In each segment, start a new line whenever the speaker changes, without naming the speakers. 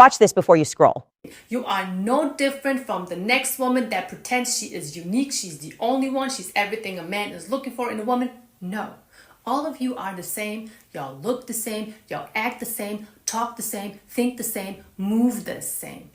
Watch this before you scroll.
You are no different from the next woman that pretends she is unique, she's the only one, she's everything a man is looking for in a woman. No. All of you are the same, y'all look the same, y'all act the same, talk the same, think the same, move the same.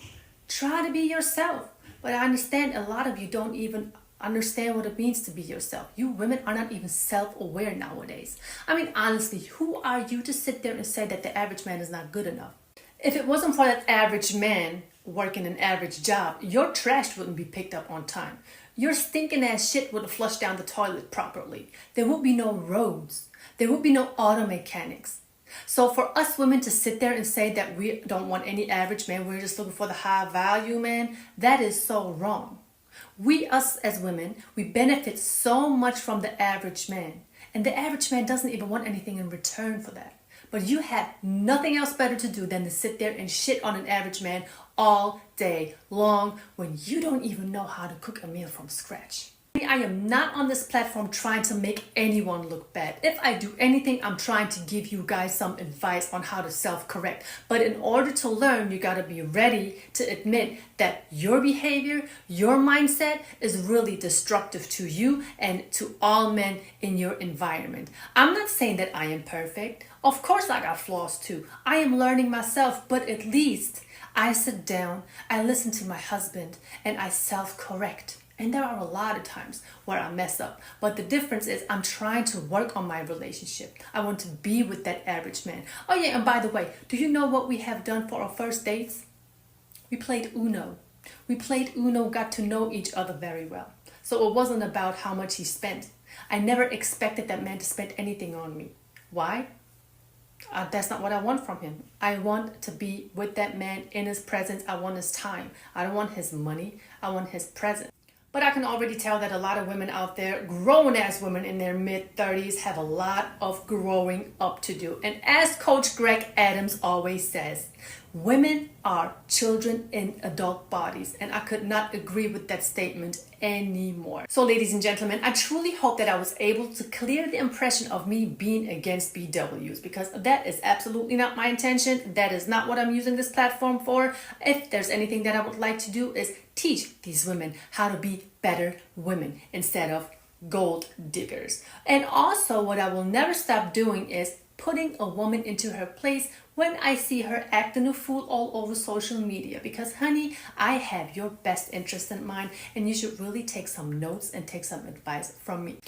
Try to be yourself. But I understand a lot of you don't even understand what it means to be yourself. You women are not even self-aware nowadays. I mean, honestly, who are you to sit there and say that the average man is not good enough? If it wasn't for that average man working an average job, your trash wouldn't be picked up on time. Your stinking ass shit wouldn't flush down the toilet properly. There would be no roads. There would be no auto mechanics. So for us women to sit there and say that we don't want any average man, we're just looking for the high value man, that is so wrong. Us as women, we benefit so much from the average man. And the average man doesn't even want anything in return for that. But you have nothing else better to do than to sit there and shit on an average man all day long when you don't even know how to cook a meal from scratch. I am not on this platform trying to make anyone look bad. If I do anything, I'm trying to give you guys some advice on how to self-correct. But in order to learn, you gotta be ready to admit that your behavior, your mindset is really destructive to you and to all men in your environment. I'm not saying that I am perfect. Of course I got flaws too. I am learning myself, but at least I sit down, I listen to my husband, and I self-correct. And there are a lot of times where I mess up. But the difference is I'm trying to work on my relationship. I want to be with that average man. Oh yeah, and by the way, do you know what we have done for our first dates? We played Uno. We played Uno, got to know each other very well. So it wasn't about how much he spent. I never expected that man to spend anything on me. Why? That's not what I want from him. I want to be with that man in his presence. I want his time. I don't want his money. I want his presence. But I can already tell that a lot of women out there, grown-ass women in their mid-30s, have a lot of growing up to do. And as Coach Greg Adams always says, women are children in adult bodies. And I could not agree with that statement anymore. So ladies and gentlemen, I truly hope that I was able to clear the impression of me being against BWs, because that is absolutely not my intention. That is not what I'm using this platform for. If there's anything that I would like to do is teach these women how to be better women instead of gold diggers. And also what I will never stop doing is putting a woman into her place when I see her acting a fool all over social media, because honey, I have your best interest in mind and you should really take some notes and take some advice from me.